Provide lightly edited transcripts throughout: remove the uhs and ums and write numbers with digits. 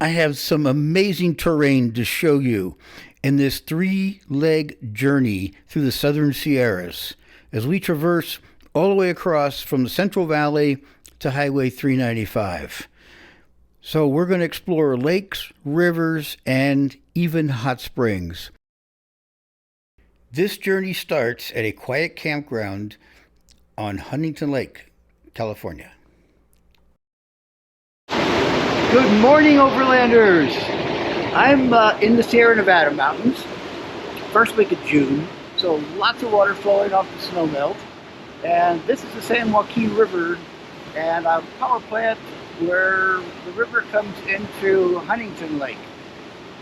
I have some amazing terrain to show you in this three-leg journey through the southern Sierras as we traverse all the way across from the Central Valley to Highway 395. So we're going to explore lakes, rivers, and even hot springs. This journey starts at a quiet campground on Huntington Lake, California. Good morning, overlanders! I'm in the Sierra Nevada mountains, first week of June, so lots of water flowing off the snowmelt. And this is the San Joaquin River and a power plant where the river comes into Huntington Lake.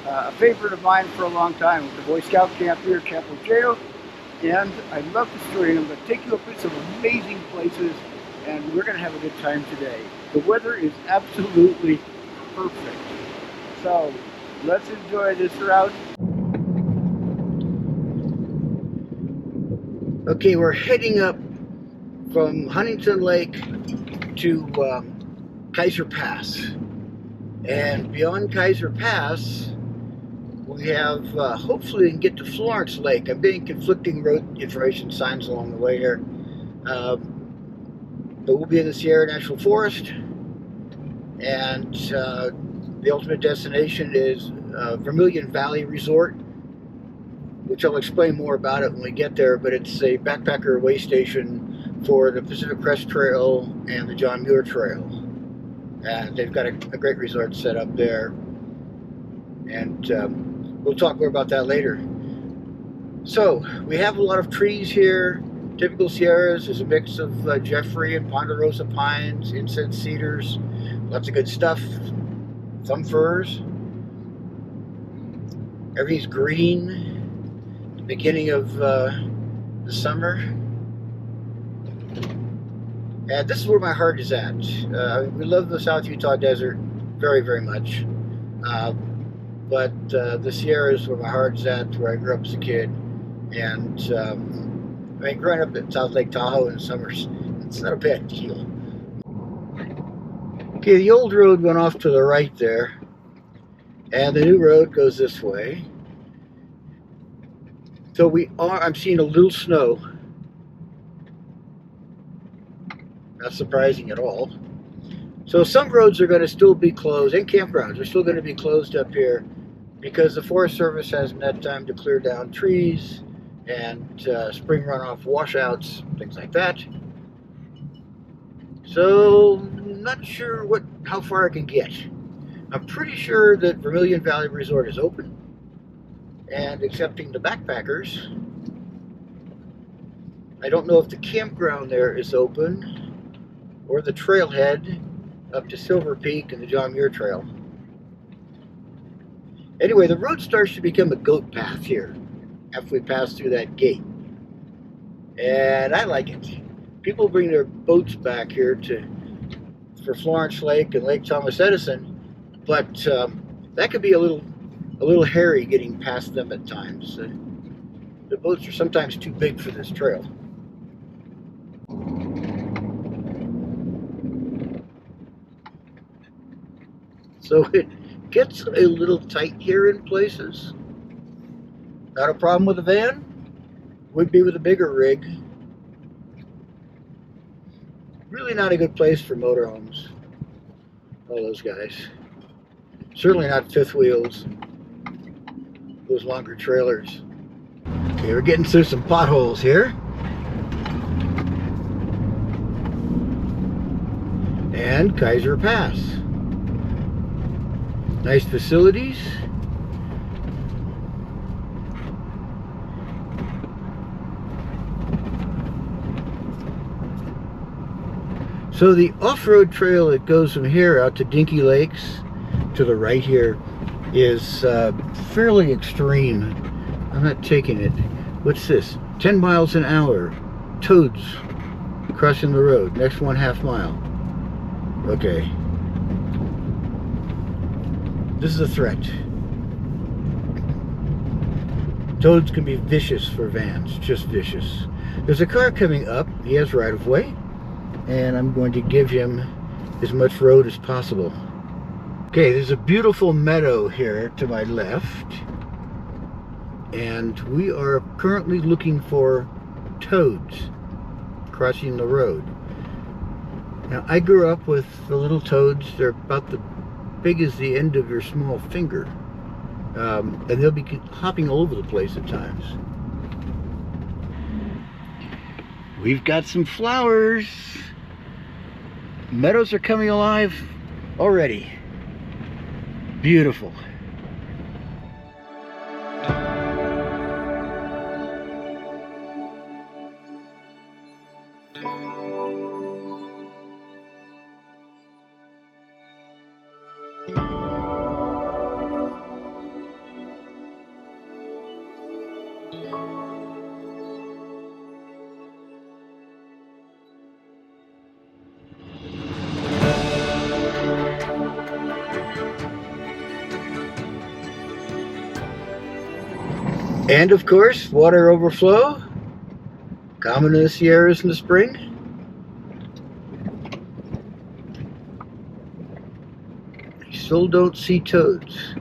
A favorite of mine for a long time with the Boy Scout camp here at Camp Ojeo. And I love this terrain. I'm going to take you up to some amazing places and we're going to have a good time today. The weather is absolutely perfect. So let's enjoy this route. Okay, we're heading up from Huntington Lake to Kaiser Pass. And beyond Kaiser Pass, we have, hopefully we can get to Florence Lake. I'm getting conflicting road information signs along the way here. But we'll be in the Sierra National Forest. And the ultimate destination is Vermilion Valley Resort, which I'll explain more about it when we get there, but it's a backpacker way station for the Pacific Crest Trail and the John Muir Trail. And they've got a great resort set up there. And we'll talk more about that later. So, we have a lot of trees here. Typical Sierras. There's a mix of Jeffrey and Ponderosa pines, incense cedars, lots of good stuff. Some firs. Everything's green. The beginning of the summer. And this is where my heart is at. We love the South Utah desert very, very much. But the Sierra is where my heart's at, where I grew up as a kid. And I mean, growing up at South Lake Tahoe in the summers, it's not a bad deal. Okay, the old road went off to the right there, and the new road goes this way. So I'm seeing a little snow. Not surprising at all. So some roads are going to still be closed, and campgrounds are still going to be closed up here because the Forest Service hasn't had time to clear down trees and spring runoff washouts, things like that. So, not sure how far I can get. I'm pretty sure that Vermilion Valley Resort is open and accepting the backpackers. I don't know if the campground there is open or the trailhead up to Silver Peak and the John Muir Trail. Anyway, the road starts to become a goat path here after we pass through that gate. And I like it. People bring their boats back here for Florence Lake and Lake Thomas Edison, but that could be a little hairy getting past them at times. The boats are sometimes too big for this trail. So it gets a little tight here in places. Not a problem with a van. Would be with a bigger rig. Really not a good place for motorhomes. All those guys. Certainly not fifth wheels. Those longer trailers. Okay, we're getting through some potholes here. And Kaiser Pass. Nice facilities. So the off-road trail that goes from here out to Dinky Lakes to the right here is fairly extreme. I'm not taking it. What's this? 10 miles an hour. Toads crossing the road. Next one, half mile. Okay. This is a threat. Toads can be vicious for vans, just vicious. There's a car coming up. He has right of way, and I'm going to give him as much road as possible. Okay, there's a beautiful meadow here to my left, and we are currently looking for toads crossing the road. Now, I grew up with the little toads. They're about the big as the end of your small finger, and they'll be hopping all over the place at times. We've got some flowers. Meadows are coming alive already. Beautiful. And of course, water overflow, common in the Sierras in the spring. You still don't see toads.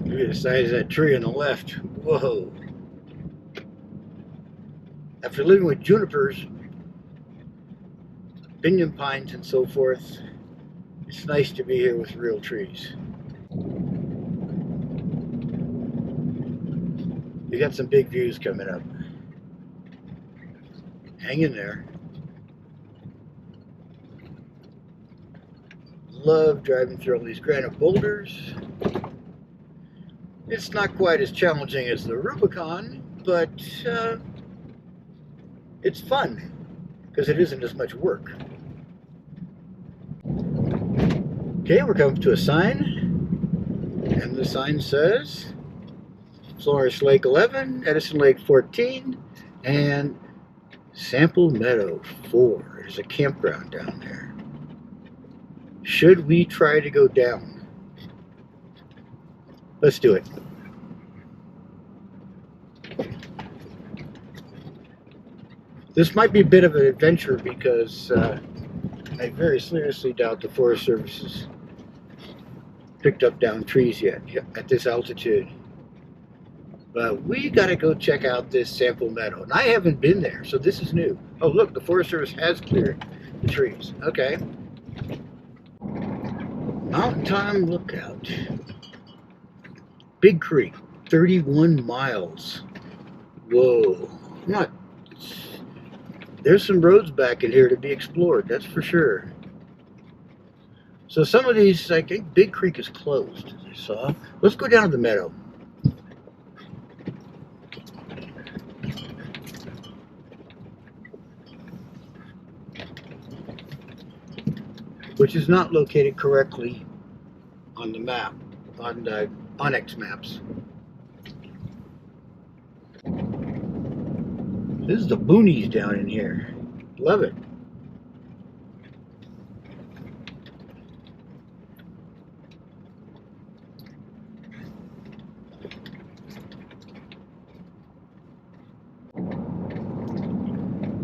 Look at the size of that tree on the left. Whoa. After living with junipers, pinyon pines and so forth, it's nice to be here with real trees. We got some big views coming up. Hang in there. Love driving through all these granite boulders. It's not quite as challenging as the Rubicon, but it's fun because it isn't as much work. Okay, we're coming to a sign, and the sign says Florence Lake 11, Edison Lake 14, and Sample Meadow 4. There's a campground down there. Should we try to go down? Let's do it. This might be a bit of an adventure because I very seriously doubt the Forest Service has picked up down trees yet at this altitude. But we gotta go check out this Sample Meadow. And I haven't been there, so this is new. Oh look, the Forest Service has cleared the trees. Okay. Mountain Time Lookout. Big Creek, 31 miles. Whoa. There's some roads back in here to be explored, that's for sure. So some of these, I think Big Creek is closed, as I saw. Let's go down to the meadow. Which is not located correctly on the map, on the Onyx maps. This is the boonies down in here. Love it.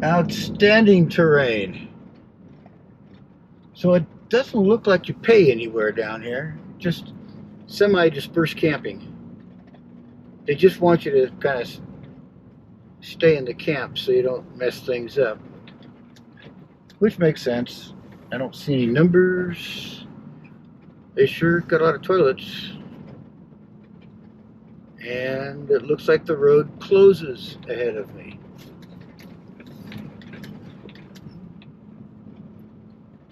Outstanding terrain. So it doesn't look like you pay anywhere down here, just semi-dispersed camping. They just want you to kind of stay in the camp so you don't mess things up, which makes sense. I don't see any numbers. They sure got a lot of toilets. And it looks like the road closes ahead of me.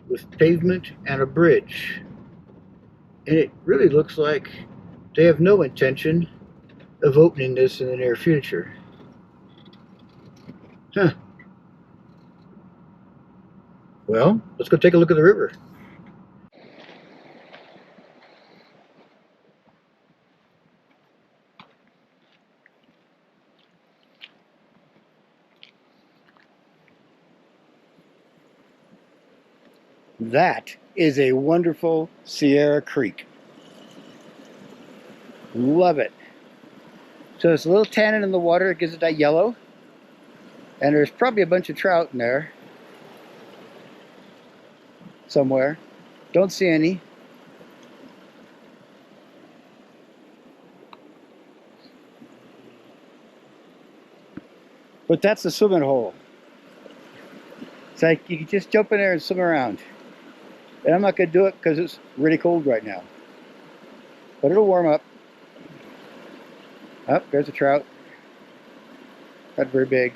With pavement and a bridge. And it really looks like they have no intention of opening this in the near future. Huh. Well, let's go take a look at the river. That is a wonderful Sierra Creek. Love it. So it's a little tannin in the water, it gives it that yellow. And there's probably a bunch of trout in there somewhere. Don't see any. But that's a swimming hole. It's like you can just jump in there and swim around. And I'm not going to do it because it's really cold right now. But it'll warm up. Oh, there's a trout. Not very big.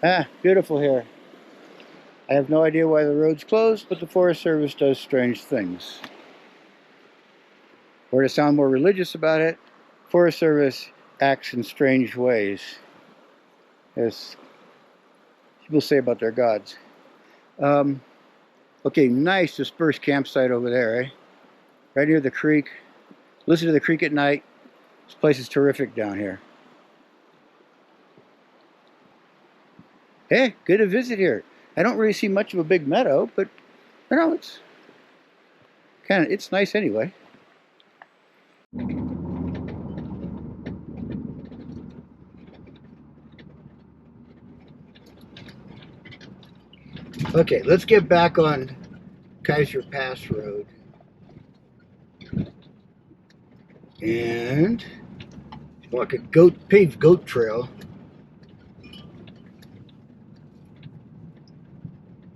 Ah, beautiful here. I have no idea why the road's closed, but the Forest Service does strange things. Or to sound more religious about it, Forest Service acts in strange ways, as people say about their gods. Okay, nice dispersed campsite over there, eh? Right near the creek. Listen to the creek at night. This place is terrific down here. Hey, good to visit here. I don't really see much of a big meadow, but you know, it's nice anyway. Okay, let's get back on Kaiser Pass Road. And walk a paved goat trail.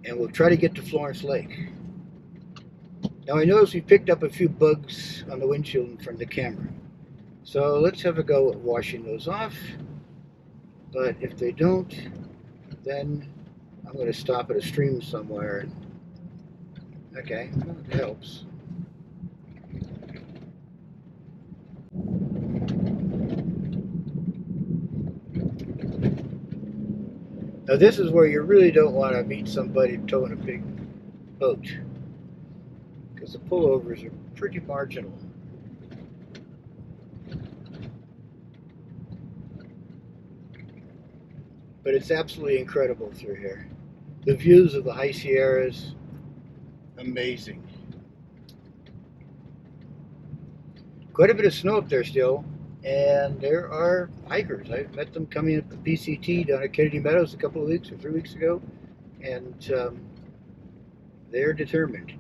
And we'll try to get to Florence Lake. Now I noticed we picked up a few bugs on the windshield in front of the camera. So let's have a go at washing those off. But if they don't, then I'm going to stop at a stream somewhere. Okay, well, it helps. Now this is where you really don't want to meet somebody towing a big boat, because the pullovers are pretty marginal. But it's absolutely incredible through here. The views of the high Sierras, amazing. Quite a bit of snow up there still, and there are hikers. I met them coming up the PCT down at Kennedy Meadows a couple of weeks or 3 weeks ago, and they're determined.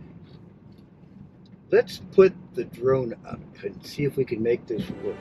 Let's put the drone up and see if we can make this work.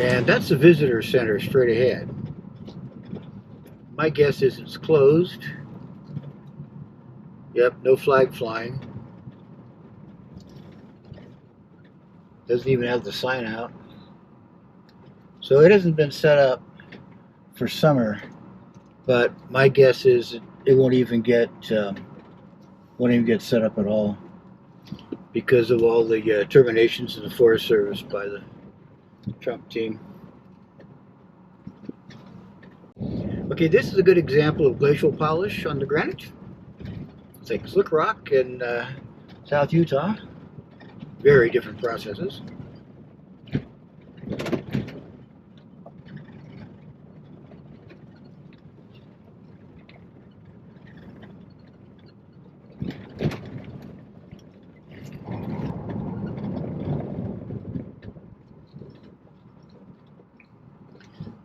And that's the visitor center straight ahead. My guess is it's closed. Yep, no flag flying. Doesn't even have the sign out. So it hasn't been set up for summer, but my guess is it won't even get set up at all because of all the terminations in the Forest Service by the Trump team. Okay, this is a good example of glacial polish on the granite. It's like Slick Rock in South Utah. Very different processes.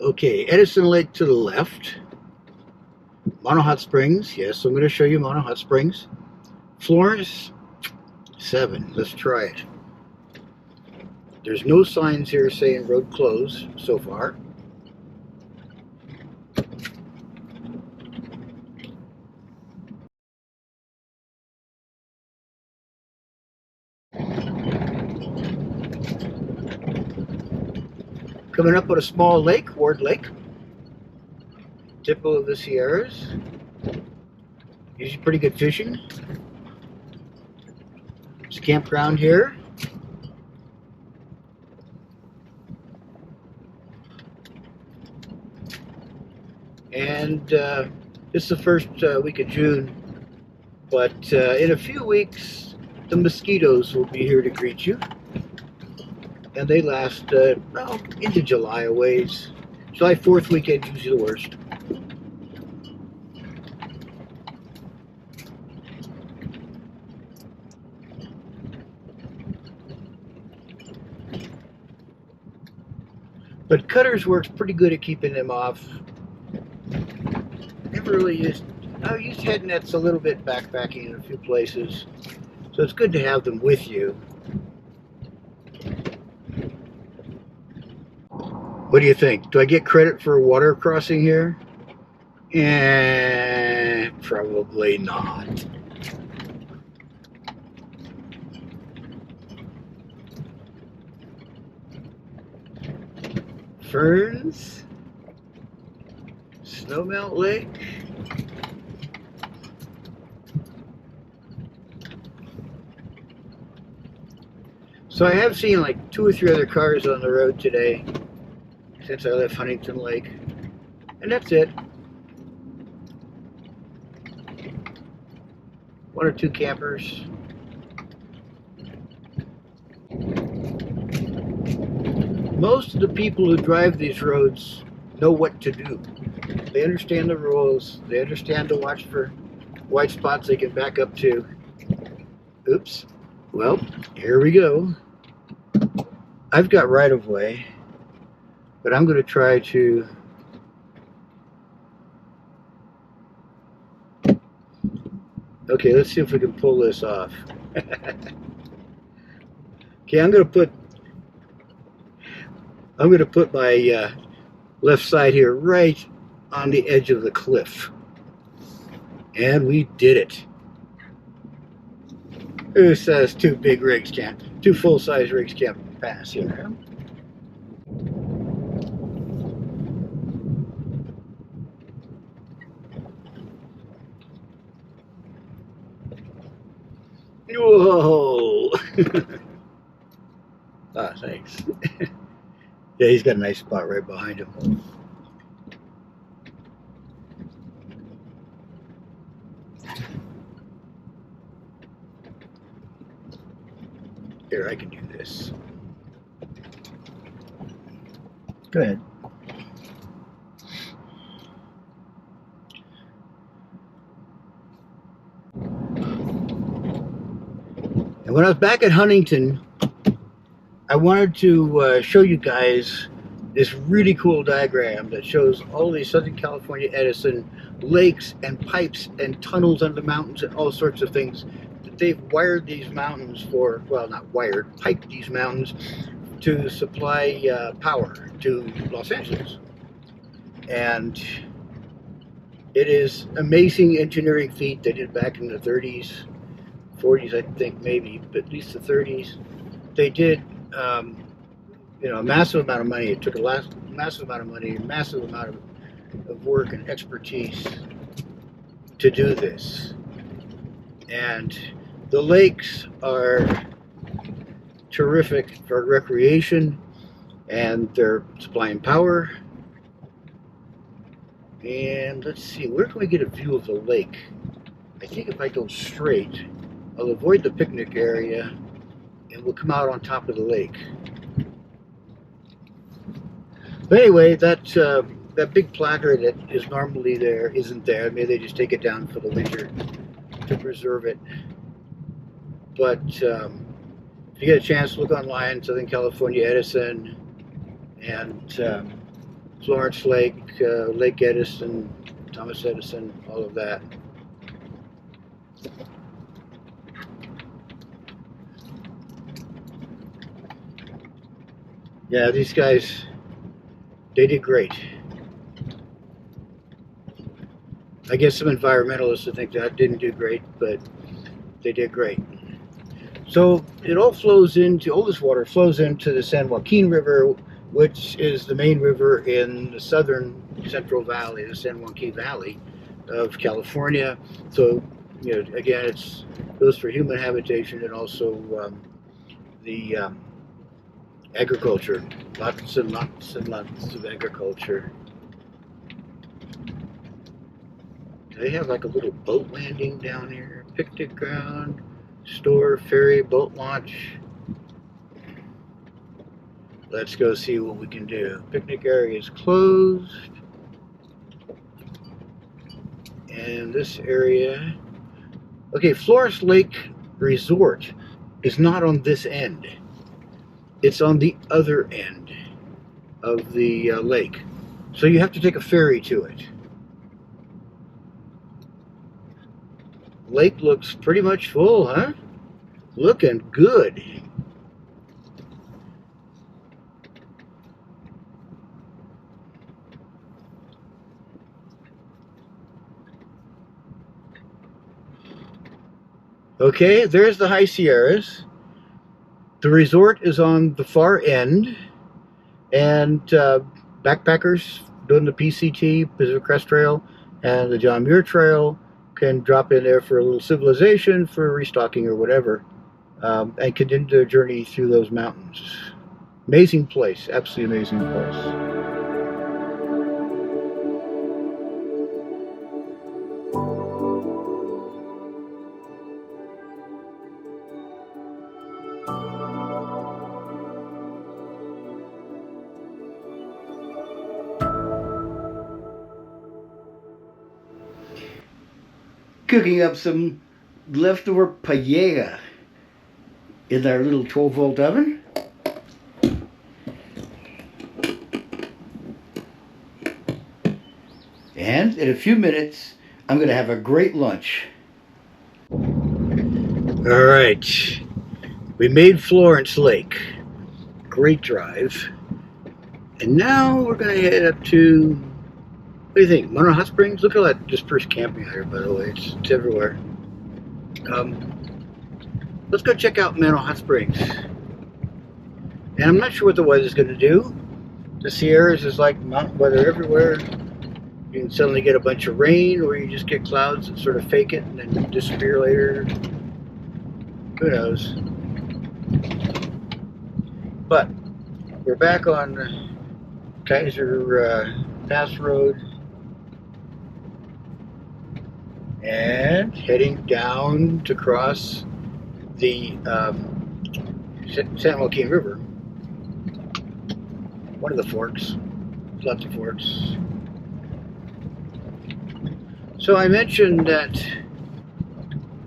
Okay, Edison Lake to the left. Mono Hot Springs. Yes, I'm going to show you Mono Hot Springs. Florence, 7. Let's try it. There's no signs here saying road closed so far. Coming up on a small lake, Ward Lake, typical of the Sierras. Usually pretty good fishing. There's a campground here. And it's the first week of June, but in a few weeks the mosquitoes will be here to greet you, and they last well, into July a ways. July 4th weekend is usually the worst. But Cutters works pretty good at keeping them off. Never really used. I used head nets a little bit backpacking in a few places, so it's good to have them with you. What do you think? Do I get credit for water crossing here? Probably not. Ferns, Snowmelt Lake. So I have seen like 2 or 3 other cars on the road today since I left Huntington Lake, and that's it. 1 or 2 campers. Most of the people who drive these roads know what to do. They understand the rules. They understand to watch for white spots they can back up to. Oops. Well, here we go. I've got right of way, but I'm going to try to okay, let's see if we can pull this off. Okay, I'm going to put my left side here right on the edge of the cliff. And we did it. Who says 2 big rigs can't, 2 full-size rigs can't pass here? Whoa! Ah, thanks. Yeah, he's got a nice spot right behind him. Here, I can do this. Go ahead. And when I was back at Huntington, I wanted to show you guys this really cool diagram that shows all these Southern California Edison lakes and pipes and tunnels under the mountains and all sorts of things that they've wired these mountains for, well, not wired, piped these mountains to supply power to Los Angeles. And it is amazing engineering feat they did back in the 30s, 40s, I think maybe, but at least the 30s. They did you know, a massive amount of money. It took a massive amount of money, a massive amount of work and expertise to do this. And the lakes are terrific for recreation, and they're supplying power. And let's see, where can we get a view of the lake? I think if I go straight, I'll avoid the picnic area and we'll come out on top of the lake. But anyway, that big placard that is normally there isn't there. Maybe they just take it down for the winter to preserve it. But if you get a chance, look online, Southern California Edison and Florence Lake, Lake Edison, Thomas Edison, all of that. Yeah, these guys, they did great. I guess some environmentalists would think that didn't do great, but they did great. So it all flows into, all this water flows into the San Joaquin River, which is the main river in the southern Central Valley, the San Joaquin Valley of California. So, you know, again, it goes for human habitation and also the agriculture, lots and lots and lots of agriculture. They have like a little boat landing down here, picnic ground, store, ferry, boat launch. Let's go see what we can do. Picnic area is closed. And this area, okay, Florence Lake Resort is not on this end. It's on the other end of the lake. So you have to take a ferry to it. Lake looks pretty much full, huh? Looking good. Okay, there's the High Sierras. The resort is on the far end, and backpackers doing the PCT, Pacific Crest Trail, and the John Muir Trail can drop in there for a little civilization, for restocking or whatever, and continue their journey through those mountains. Amazing place, absolutely amazing place. Cooking up some leftover paella in our little 12-volt oven. And in a few minutes, I'm going to have a great lunch. All right, we made Florence Lake. Great drive. And now we're going to head up to, what do you think, Monroe Hot Springs? Look at all that dispersed camping out here, by the way. It's everywhere. Let's go check out Monroe Hot Springs. And I'm not sure what the weather's going to do. The Sierras is like mountain weather everywhere. You can suddenly get a bunch of rain, or you just get clouds that sort of fake it and then disappear later. Who knows? But we're back on Kaiser Pass Road and heading down to cross the San Joaquin River. One of the forks. Lots of forks. So I mentioned that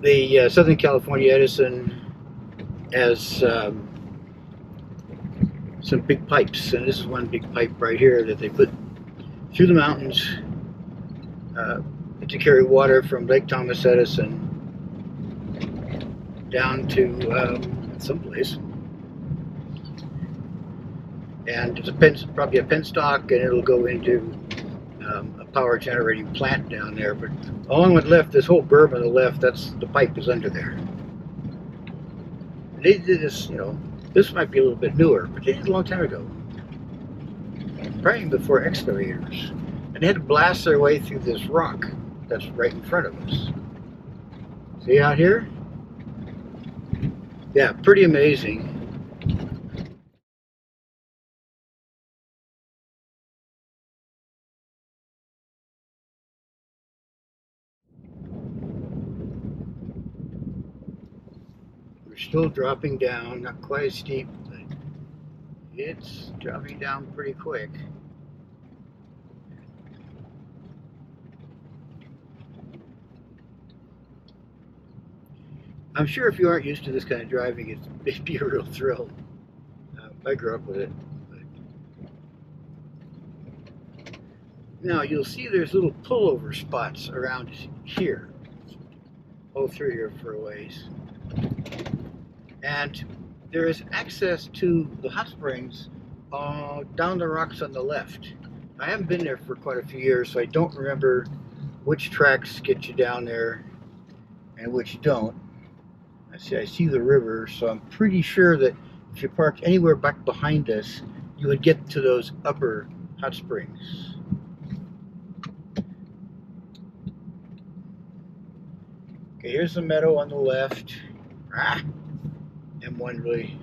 the Southern California Edison has some big pipes, and this is one big pipe right here that they put through the mountains to carry water from Lake Thomas Edison down to someplace. And it's probably a penstock, and it'll go into a power generating plant down there. But along the left, this whole berm on the left, that's the pipe is under there. And they did this, this might be a little bit newer, but they did it a long time ago, probably before excavators. And they had to blast their way through this rock that's right in front of us. See out here? Yeah, pretty amazing. We're still dropping down, not quite as steep, but it's dropping down pretty quick. I'm sure if you aren't used to this kind of driving, it'd be a real thrill. I grew up with it. But now you'll see there's little pullover spots around here, all through here for a ways. And there is access to the hot springs down the rocks on the left. I haven't been there for quite a few years, so I don't remember which tracks get you down there and which don't. I see the river, so I'm pretty sure that if you parked anywhere back behind us, you would get to those upper hot springs. Okay, here's the meadow on the left. M1 really,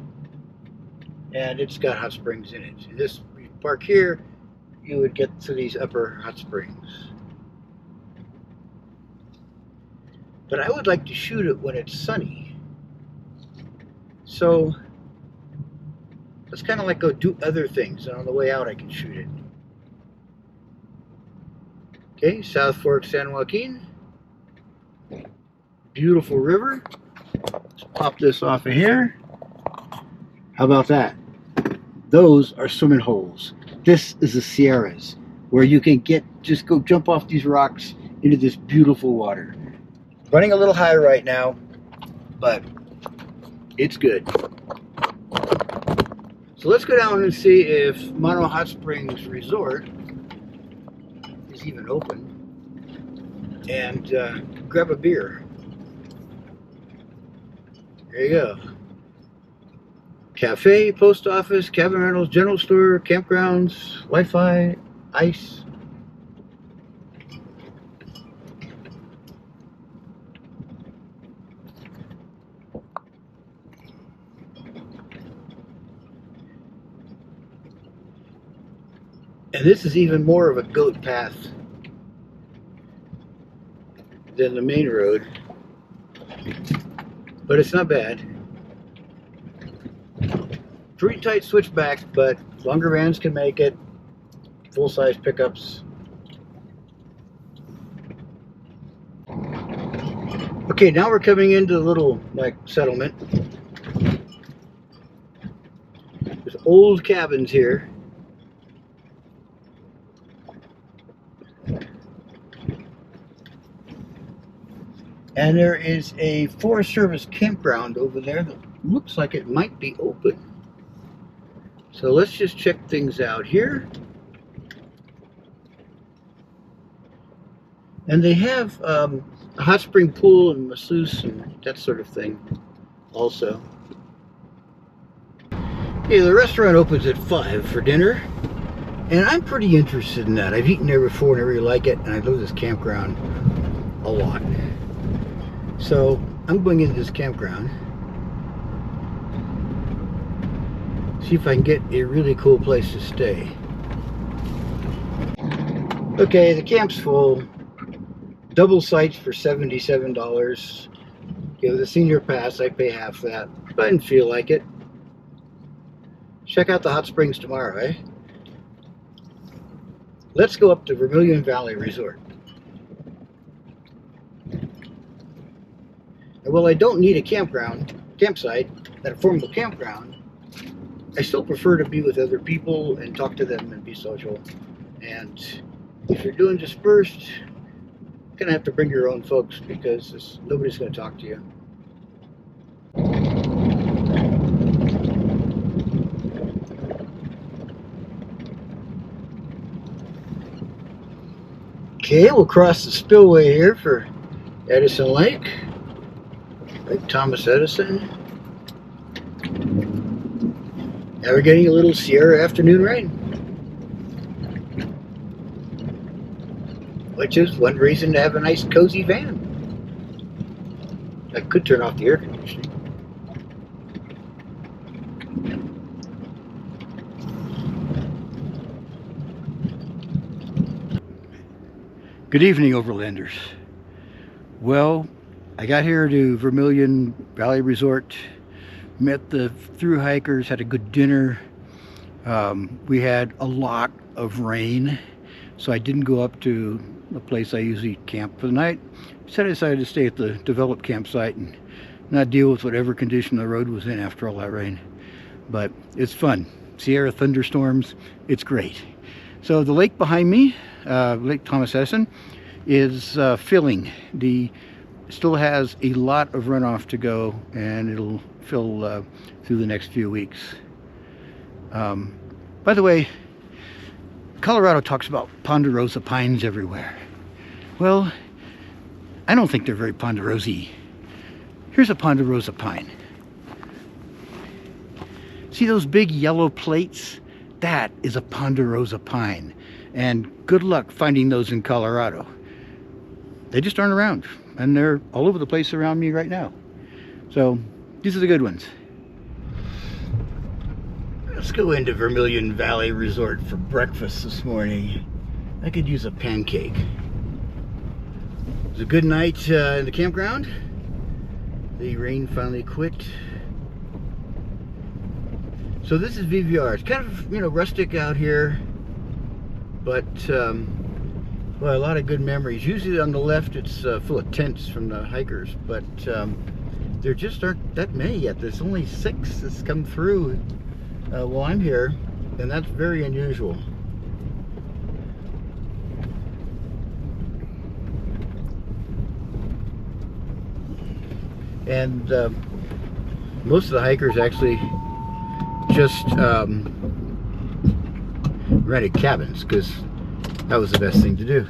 and it's got hot springs in it. This, if you park here, you would get to these upper hot springs. but I would like to shoot it when it's sunny. So let's kind of like go do other things, and on the way out I can shoot it. Okay, South Fork San Joaquin. Beautiful river. Let's pop this off of here. How about that? Those are swimming holes. This is the Sierras, where you can just go jump off these rocks into this beautiful water. Running a little high right now, but it's good. So let's go down and see if Mono Hot Springs Resort is even open, and grab a beer. There you go. Cafe, post office, cabin rentals, general store, campgrounds, Wi-Fi, ice. And this is even more of a goat path than the main road, but it's not bad. Pretty tight switchback, but longer vans can make it. Full-size pickups. Okay, now we're coming into the little settlement. There's old cabins here. And there is a Forest Service campground over there that looks like it might be open. So let's just check things out here. And they have a hot spring pool and masseuse and that sort of thing also. Okay, the restaurant opens at 5 for dinner. And I'm pretty interested in that. I've eaten there before and I really like it. And I love this campground a lot. So I'm going into this campground. See if I can get a really cool place to stay. Okay, the camp's full. Double sites for $77. Okay, with a senior pass, I pay half that. But I didn't feel like it. Check out the hot springs tomorrow, eh? Let's go up to Vermilion Valley Resort. And while I don't need a campsite, at a formal campground, I still prefer to be with other people and talk to them and be social. And if you're doing dispersed, you're gonna have to bring your own folks because nobody's gonna talk to you. Okay, we'll cross the spillway here for Edison Lake. Lake Thomas Edison. Now we're getting a little Sierra afternoon rain, which is one reason to have a nice cozy van. I could turn off the air conditioning. Good evening, Overlanders. Well, I got here to Vermilion Valley Resort, met the thru hikers, had a good dinner. We had a lot of rain, so I didn't go up to the place I usually camp for the night. Instead, I decided to stay at the developed campsite and not deal with whatever condition the road was in after all that rain. But it's fun. Sierra thunderstorms, it's great. So the lake behind me, Lake Thomas Edison, is filling. Still has a lot of runoff to go, and it'll fill through the next few weeks. By the way, Colorado talks about ponderosa pines everywhere. Well, I don't think they're very ponderosa-y. Here's a ponderosa pine. See those big yellow plates? That is a ponderosa pine. And good luck finding those in Colorado. They just aren't around. And they're all over the place around me right now. So these are the good ones. Let's go into Vermilion Valley Resort for breakfast this morning. I could use a pancake. was a good night in the campground. The rain finally quit. So this is VVR. It's kind of, you know, rustic out here, but well, a lot of good memories. Usually on the left it's full of tents from the hikers, but there just aren't that many yet. There's only 6 that's come through while I'm here, and that's very unusual. And most of the hikers actually just rented cabins, because that was the best thing to do.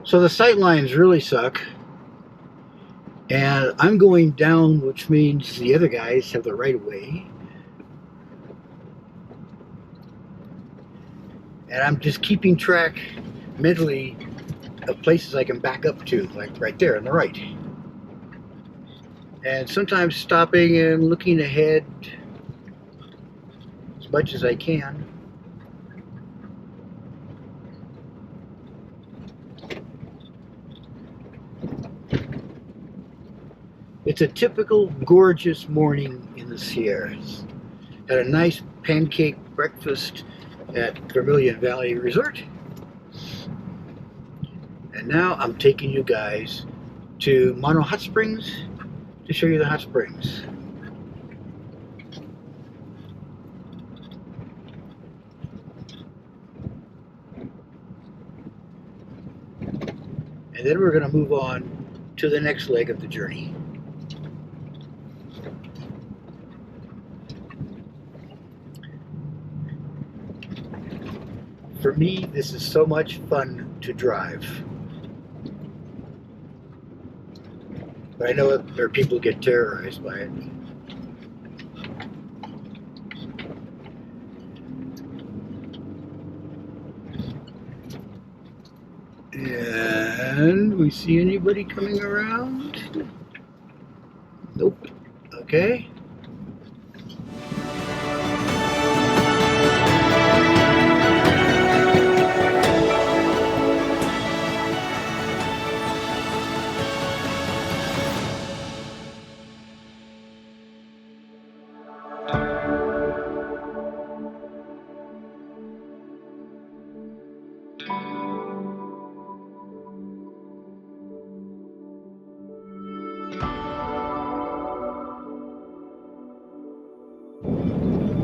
So the sight lines really suck, and I'm going down, which means the other guys have the right of way, and I'm just keeping track mentally of places I can back up to, like right there on the right, and sometimes stopping and looking ahead as much as I can. It's a typical gorgeous morning in the Sierras. Had a nice pancake breakfast at Vermilion Valley Resort. And now I'm taking you guys to Mono Hot Springs to show you the hot springs. And then we're going to move on to the next leg of the journey. For me, this is so much fun to drive. But I know there are people who get terrorized by it. And we see anybody coming around? Nope. Okay.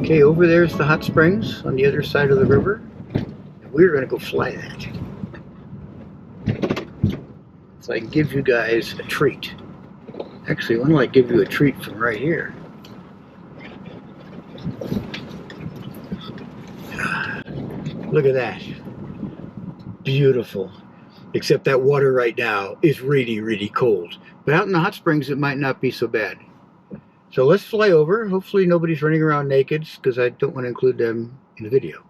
Okay, over there's the hot springs on the other side of the river, and we're going to go fly that. So I can give you guys a treat. Actually, why don't I give you a treat from right here? Look at that. Beautiful. Except that water right now is really, really cold. But out in the hot springs, it might not be so bad. So let's fly over. Hopefully nobody's running around naked, because I don't want to include them in the video.